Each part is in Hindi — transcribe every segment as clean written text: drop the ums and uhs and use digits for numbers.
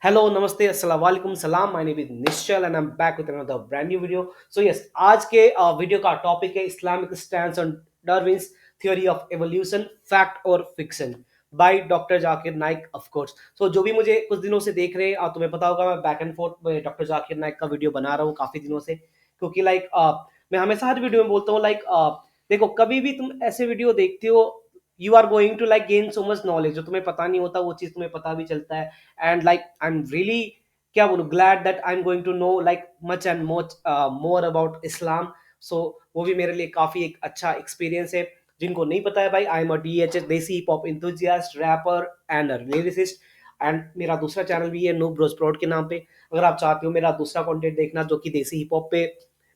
हेलो नमस्ते अस्सलाम वालेकुम सलाम my name is Nishchal and I am back with another brand new video. So yes, आज के वीडियो का टॉपिक है Islamic stance on Darwin's theory of evolution, fact और fiction by doctor Zakir Naik of course. So जो भी मुझे कुछ दिनों से देख रहे हैं, तुम्हें पता होगा मैं बैक एंड फोर्थ में डॉक्टर जाकिर नाइक का वीडियो बना रहा हूँ काफी दिनों से, क्योंकि मैं हमेशा हर वीडियो में बोलता हूँ देखो, कभी भी तुम ऐसे वीडियो देखते हो, you are going to gain so much knowledge. जो तुम्हें पता नहीं होता वो चीज तुम्हें पता भी चलता है। एंड आई एम रियली, क्या बोलूं, glad that I am going to know much and much more about Islam. So वो भी मेरे लिए काफी एक अच्छा एक्सपीरियंस है। जिनको नहीं पता है भाई, आई एम अ DH देसी hip hop enthusiast, wrapper and lyricist. And मेरा दूसरा चैनल भी है नूब ब्रोस प्रॉड के नाम पे। अगर आप चाहते हो मेरा दूसरा कंटेंट देखना जो कि देसी हिप हॉप पे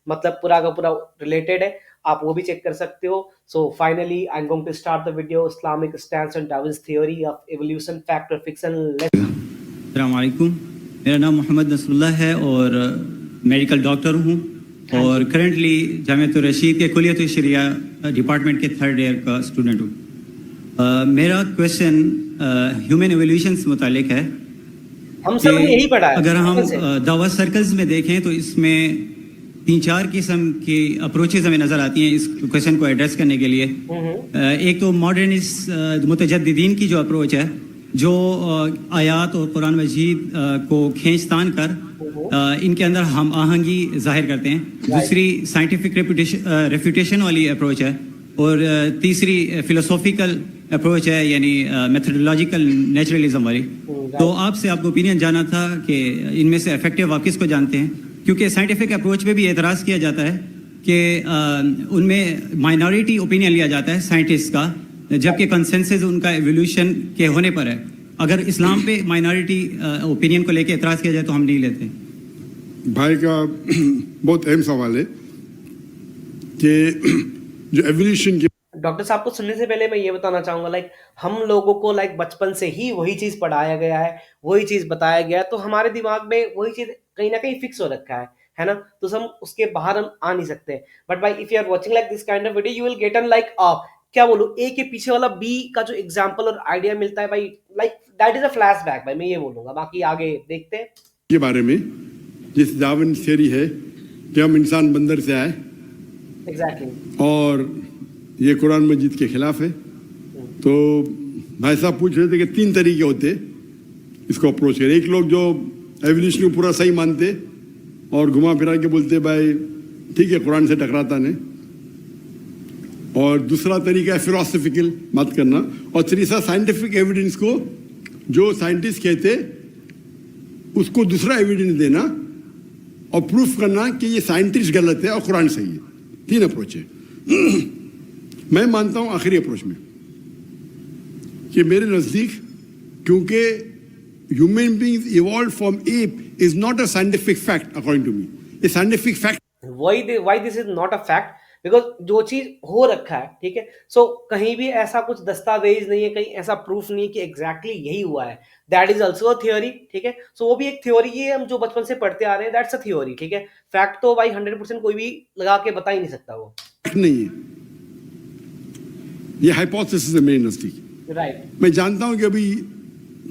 पूरा का पूरा रिलेटेड है, आप वो भी चेक कर सकते हो। So finally I am going to start the video, Islamic stance on Darwin's theory of evolution, fact और फिक्शन। अस्सलाम वालेकुम, मेरा नाम मोहम्मद नसरुल्लाह है और मेडिकल डॉक्टर हूँ और करंटली जामिया रशीद के कुलियत शरिया डिपार्टमेंट के 3rd ईयर का स्टूडेंट हूँ। मेरा क्वेश्चन ह्यूमन एवोल्यूशन से मुतालिक है। हम सब ने यही पढ़ा है। अगर हम दावा सर्कल्स में देखें तो इसमें 3-4 किस्म की अप्रोचेज हमें नज़र आती हैं इस क्वेश्चन को एड्रेस करने के लिए। एक तो मॉडर्निस्ट मुतजद्दिदीन की जो अप्रोच है, जो आयात और कुरान मजीद को खींच तान कर इनके अंदर हम आहंगी जाहिर करते हैं। दूसरी साइंटिफिक रेफ्यूटेशन वाली अप्रोच है और तीसरी फिलोसॉफिकल अप्रोच है, यानी मेथडोलॉजिकल नेचुरलिज्म वाली। तो आपसे आपको ओपिनियन जाना था कि इनमें से इफेक्टिव आप किसको जानते हैं, क्योंकि साइंटिफिक अप्रोच पे भी एतराज़ किया जाता है कि उनमें माइनॉरिटी ओपिनियन लिया जाता है साइंटिस्ट का, जबकि कंसेंसस उनका एवोल्यूशन के होने पर है। अगर इस्लाम पे माइनॉरिटी ओपिनियन को लेके एतराज़ किया जाए तो हम नहीं लेते। भाई का बहुत अहम सवाल है कि जो एवोल्यूशन की डॉक्टर साहब को सुनने से पहले मैं ये बताना चाहूंगा, हम लोगों को बचपन से ही वही चीज पढ़ाया गया है, वही चीज बताया गया है, तो हमारे दिमाग में वही चीज कहीं ना कहीं फिक्स हो रखा है ना। तो हम उसके बाहर हम आ नहीं सकते। बट भाई if you are watching this kind of video, you will get an क्या बोलूं, ए के पीछे वाला बी का जो एग्जाम्पल और आइडिया मिलता है भाई, दैट इज अ फ्लैशबैक भाई, मैं ये बोलूंगा। बाकी आगे देखते हैं के बारे में, जिस डार्विन थ्योरी है कि हम इंसान बंदर से आए, एग्जैक्टली, और ये कुरान मजीद के खिलाफ है। तो भाई साहब पूछ रहे थे कि 3 तरीके होते इसको अप्रोच करें। एक लोग जो एवोल्यूशन को पूरा सही मानते और घुमा फिरा के बोलते भाई ठीक है, कुरान से टकराता नहीं। और दूसरा तरीका है फिलोसफिकल बात करना, और तीसरा साइंटिफिक एविडेंस को, जो साइंटिस्ट कहते उसको दूसरा एविडेंस देना और प्रूफ करना कि ये साइंटिस्ट गलत है और कुरान सही है। 3 अप्रोच है। मैं मानता हूं आखिरी अप्रोच में कि मेरे नजदीक, क्योंकि human beings evolve from ape is not a scientific fact according to me. A scientific fact, why this is not a fact, because जो चीज हो रखा है, ठीक है, सो कहीं भी ऐसा कुछ दस्तावेज नहीं है, कहीं ऐसा प्रूफ नहीं है कि एग्जैक्टली यही हुआ है। That is also a theory, ठीक है। सो वो भी एक थ्योरी है, हम जो बचपन से पढ़ते आ रहे हैं, दैट्स अ थ्योरी, ठीक है। फैक्ट तो भाई 100% कोई भी लगा के बता ही नहीं सकता वो। नहीं है, ये हाइपोथेसिस है मेरे नजदीक। राइट, मैं जानता हूं कि अभी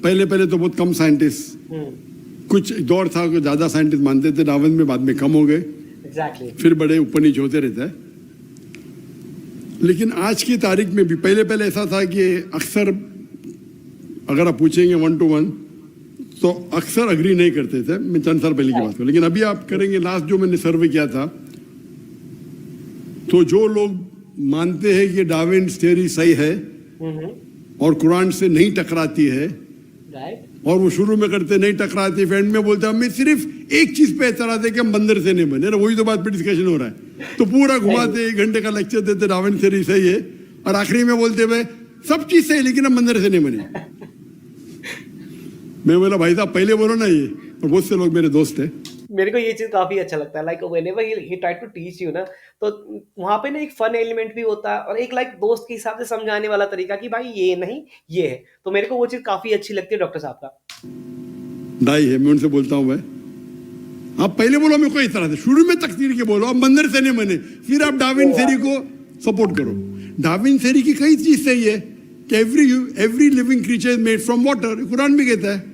पहले तो बहुत कम साइंटिस्ट, कुछ दौर था कि ज्यादा साइंटिस्ट मानते थे डार्विन में, बाद में कम हो गए, एग्जैक्टली, फिर बड़े ऊपर नीचे होते रहता है। लेकिन आज की तारीख में भी पहले ऐसा था कि अक्सर अगर आप पूछेंगे 1 to 1 तो अक्सर अग्री नहीं करते थे। मैं चंद साल पहले की बात करूं, लेकिन अभी आप करेंगे, लास्ट जो मैंने सर्वे किया था, तो जो लोग मानते हैं कि डार्विन थ्योरी सही है और कुरान से नहीं टकराती है, और वो शुरू में करते नहीं टकराती, एंड में बोलते हमें सिर्फ एक चीज पे एतराज है कि हम बंदर से नहीं बने, वही तो बात पे डिस्कशन हो रहा है। तो पूरा घुमाते 1 घंटे का लेक्चर देते डार्विन थ्योरी सही है, और आखिरी में बोलते भाई सब चीज सही लेकिन हम बंदर से नहीं बने। मैं बोला भाई साहब पहले बोलो ना ये, और बहुत से लोग मेरे दोस्त है। मेरे को ये चीज काफी अच्छा लगता है, whenever he try to teach you ना, तो वहां पे ना एक फन एलिमेंट भी होता है और एक दोस्त के हिसाब से समझाने वाला तरीका कि भाई ये नहीं ये है। तो मेरे को वो चीज काफी अच्छी लगती है डॉक्टर साहब का। दाई है, मैं उनसे बोलता हूँ भाई आप पहले बोलो मेरे को इस तरह से, शुरू में तकदीर के बोलो, हम बंदर से नहीं बने, फिर आप डार्विन थ्योरी को सपोर्ट करो। डार्विन थ्योरी की कई चीज सही है कि every living creature is made from water, Quran भी कहता है।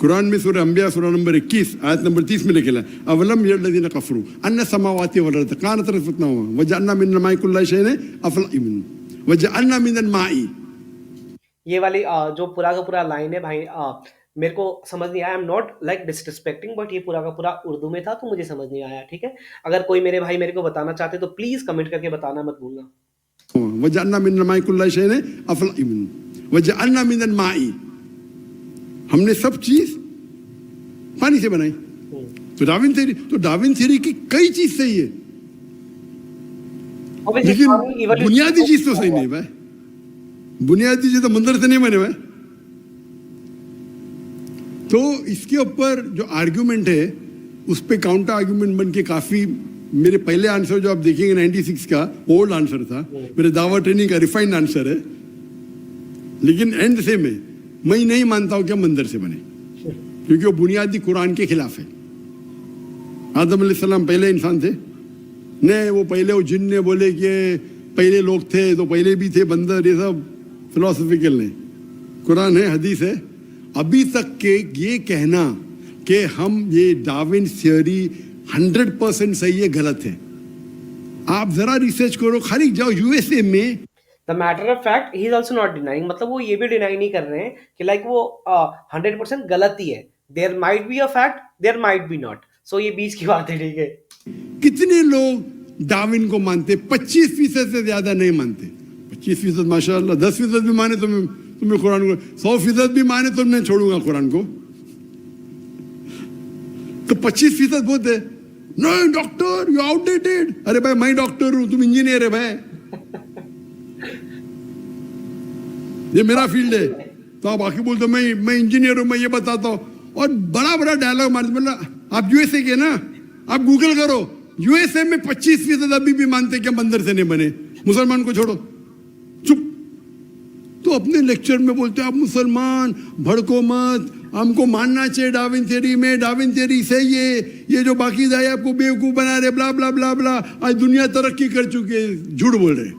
कुरान में सूरह अंबिया सूरह नंबर 21 आयत नंबर 30 में लिखा है अवलम यल्लज़ीना कफरू अन्न समावाति वल अर्द कानत रत्क़न वजअलना मिनल माइ कुल्ली शैइन अफ़लइन वजअलना मिनल माइ। ये वाली जो पूरा का पूरा लाइन है भाई, मेरे को समझ नहीं आया। I am not like disrespecting, but ये पूरा का पूरा उर्दू में था तो मुझे समझ नहीं आया। ठीक है, अगर कोई मेरे भाई मेरे को बताना चाहते तो प्लीज कमेंट करके बताना मत भूलना। वजअलना मिनल माइ कुल्ली शैइन अफ़लइन वजअलना मिनल माइ, हमने सब चीज पानी से बनाई। तो डार्विन थ्योरी की कई चीज सही है, लेकिन बुनियादी चीज तो सही नहीं भाई। बुनियादी चीज तो मंदिर से नहीं बने भाई। तो इसके ऊपर जो आर्ग्यूमेंट है उस पे काउंटर आर्ग्यूमेंट बन के काफी, मेरे पहले आंसर जो आप देखेंगे 96 का ओल्ड आंसर था, मेरे दावा ट्रेनिंग का रिफाइंड आंसर है, लेकिन एंड से मैं नहीं मानता हूं कि मंदिर से बने, क्योंकि वो बुनियादी कुरान के खिलाफ है। आदम अलैहिस्सलाम पहले इंसान थे नहीं, वो पहले वो जिन ने बोले कि पहले लोग थे तो पहले भी थे बंदर, ये सब फिलोसफिकल नहीं। कुरान है, हदीस है। अभी तक के ये कहना कि हम ये डार्विन थ्योरी 100% सही है, गलत है। आप जरा रिसर्च करो, खाली जाओ यूएसए में। The matter of fact he is also not denying, मतलब वो ये भी डिनाई नहीं कर रहे हैं कि लाइक वो 100% गलत ही है। There might be a fact, there might be not. So ये बीच की बात है। ठीक है, कितने लोग डार्विन को मानते? 25% से ज्यादा नहीं मानते। 25% माशाअल्लाह, 10% भी माने तो तुम्हें कुरान को, 100% भी माने तो मैं छोड़ूंगा कुरान को। तो 25% बहुत है। नहीं डॉक्टर यू आउटडेटेड। अरे भाई मैं डॉक्टर हूं, तुम इंजीनियर है भाई, ये मेरा फील्ड है। तो आप आके बोलते मैं इंजीनियर हूं, मैं ये बताता हूं, और बड़ा बड़ा डायलॉग मारते। मतलब आप यूएसए के ना, आप गूगल करो, यूएसए में 25% अभी भी मानते कि मंदिर से नहीं बने। मुसलमान को छोड़ो, चुप। तो अपने लेक्चर में बोलते आप मुसलमान भड़को मत, हमको मानना चाहिए डार्विन थ्योरी में, डार्विन थ्योरी सही है, ये जो बाकी दाई आपको बेवकूफ बना रहे, ब्ला ब्ला ब्ला ब्ला। आज दुनिया तरक्की कर चुकी है, झूठ बोल रहे।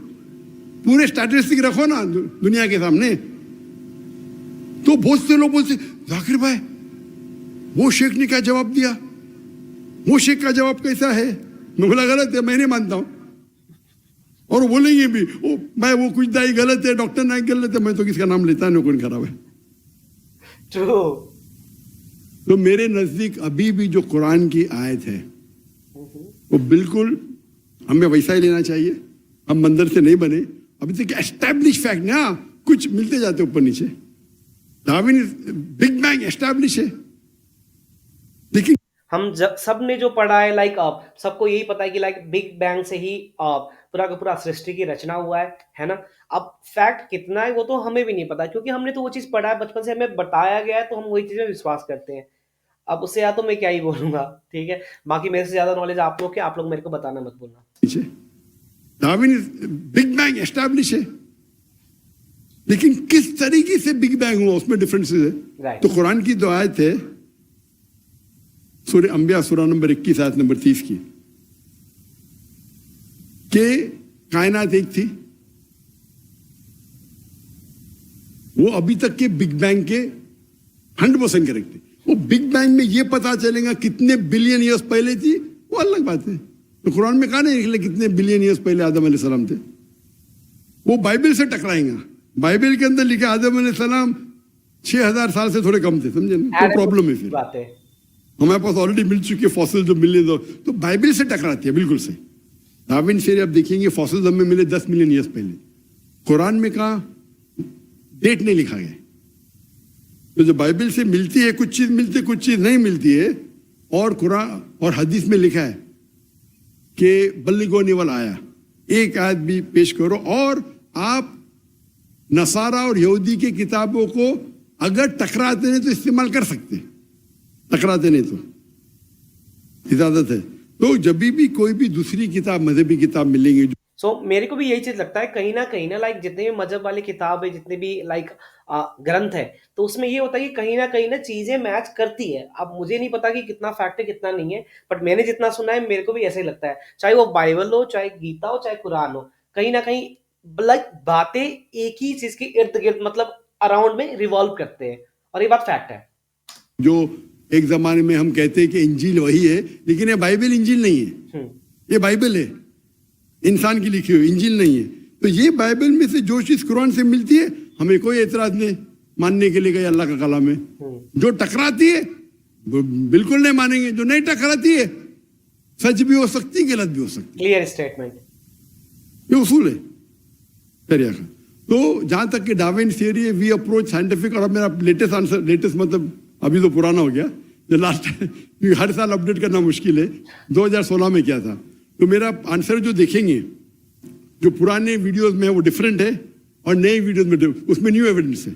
पूरे स्टैटिस्टिक रखो ना दुनिया के सामने। तो बहुत से लोग बोलते जाकिर भाई वो शेख ने क्या जवाब दिया, वो शेख का जवाब कैसा है? मैं बोला गलत है, मैं नहीं मानता हूं। और वो बोलेंगे भी ओ भाई वो कुछ दाई गलत है, डॉक्टर नाइक गलत है, मैं तो किसका नाम लेता नहीं, कौन खराब है। ट्रू। तो मेरे नजदीक अभी भी जो कुरान की आयत है वो बिल्कुल हमें वैसा ही लेना चाहिए। हम मंदिर से नहीं बने, अभी तक एस्टैब्लिश फैक्ट ना, कुछ मिलते जाते ऊपर नीचे। डार्विन बिग बैंग एस्टैब्लिश है, लेकिन हम सब ने जो पढ़ा है लाइक सबको यही पता है कि लाइक बिग बैंग से ही पूरा का पूरा सृष्टि की रचना हुआ है ना। अब फैक्ट कितना है वो तो हमें भी नहीं पता, क्योंकि हमने तो वो चीज पढ़ा है, बचपन से हमें बताया गया है, तो हम वही चीज में विश्वास करते हैं। अब उससे या तो मैं क्या ही बोलूंगा। ठीक है, बाकी मेरे से ज्यादा नॉलेज आप लोग के, आप लोग मेरे को बताना मत बोलना। नीचे डार्विन बिग बैंग एस्टैब्लिश है, लेकिन किस तरीके से बिग बैंग हुआ उसमें डिफरेंसेस है। Right. तो कुरान की जो आयत है सूरह अंबिया सूरह नंबर 21 आयत नंबर 30 की, के कायनात एक थी, वो अभी तक के बिग बैंग के 100% करेक्ट थी। वो बिग बैंग में ये पता चलेगा कितने बिलियन ईयर्स पहले थी, वो अलग बात है। तो कुरान में कहा नहीं निकले कितने बिलियन ईयर्स पहले आदम अलैहिस्सलाम थे। वो बाइबल से टकराएंगा। बाइबल के अंदर लिखा आदम अलैहिस्सलाम 6000 साल से थोड़े कम थे, समझे ना? तो प्रॉब्लम है फिर। बात है, हमारे पास ऑलरेडी मिल चुके फॉसिल जो मिले, तो बाइबल से टकराती है बिल्कुल सही। डार्विन से आप देखेंगे फॉसिल हमें मिले 10 मिलियन ईयर्स पहले। कुरान में कहा डेट नहीं लिखा गया। तो जो बाइबल से मिलती है कुछ चीज मिलती है, कुछ चीज नहीं मिलती है। और कुरान और हदीस में लिखा है कि बल्लिगोनी वाला आया, एक आयत भी पेश करो। और आप नसारा और यहूदी की किताबों को अगर टकराते नहीं तो इस्तेमाल कर सकते, टकराते नहीं तो इजाजत है। तो जब भी कोई भी दूसरी किताब मजहबी किताब मिलेंगी मेरे को भी यही चीज लगता है कहीं ना लाइक जितने भी मजहब वाली किताब है, जितने भी लाइक ग्रंथ है, तो उसमें ये होता है कि कहीं ना चीजें मैच करती है। अब मुझे नहीं पता कि कितना फैक्ट है कितना नहीं है, बट मैंने जितना सुना है मेरे को भी ऐसा ही लगता है। चाहे वो बाइबल हो, चाहे गीता हो, चाहे कुरान हो, कहीं ना कहीं लाइक बातें एक ही चीज के इर्द गिर्द मतलब अराउंड में रिवॉल्व करते हैं, और ये बात फैक्ट है। जो एक जमाने में हम कहते हैं कि इंजील वही है, लेकिन ये बाइबल इंजील नहीं है, ये बाइबल है, इंसान की लिखी हुई, इंजील नहीं है। तो ये बाइबल में से जो चीज कुरान से मिलती है, हमें कोई एतराज नहीं मानने के लिए कि अल्लाह का कलाम है। जो टकराती है वो बिल्कुल नहीं मानेंगे, जो नहीं टकराती है सच भी हो सकती, गलत भी हो सकती, क्लियर स्टेटमेंट। ये उसूल है शरिया का। तो जहां तक कि डार्विन थियरी है, वी अप्रोच साइंटिफिक, और अब मेरा लेटेस्ट आंसर, लेटेस्ट मतलब अभी तो पुराना हो गया, जो लास्ट हर साल अपडेट करना मुश्किल है, 2016 में क्या था। तो मेरा आंसर जो देखेंगे, जो पुराने वीडियोस में है वो डिफरेंट है, और नए वीडियोस में उसमें न्यू एविडेंस है।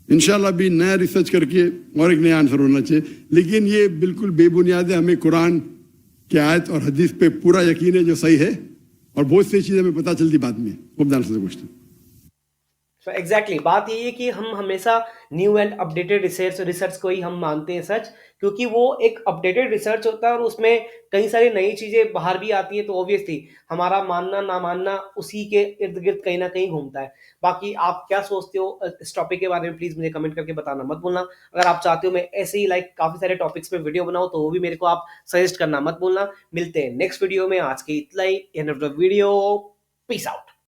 इंशाल्लाह भी नया रिसर्च करके और एक नया आंसर होना चाहिए, लेकिन ये बिल्कुल बेबुनियाद है। हमें कुरान की आयत और हदीस पे पूरा यकीन है जो सही है, और बहुत सी चीजें हमें पता चलती बाद में। Hope the answer the question. So exactly, बात यही है कि हम हमेशा न्यू एंड अपडेटेड रिसर्च को ही हम मानते हैं सच, क्योंकि वो एक अपडेटेड रिसर्च होता है और उसमें कई सारी नई चीजें बाहर भी आती है। तो ऑब्वियसली हमारा मानना ना मानना उसी के इर्द गिर्द कहीं ना कहीं घूमता है। बाकी आप क्या सोचते हो इस टॉपिक के बारे में, प्लीज मुझे कमेंट करके बताना मत भूलना। अगर आप चाहते हो मैं ऐसे ही काफी सारे टॉपिक्स पे वीडियो बनाऊं, तो वो भी मेरे को आप सजेस्ट करना मत भूलना। मिलते हैं नेक्स्ट वीडियो में। आज के इतना ही, end of the video, peace out.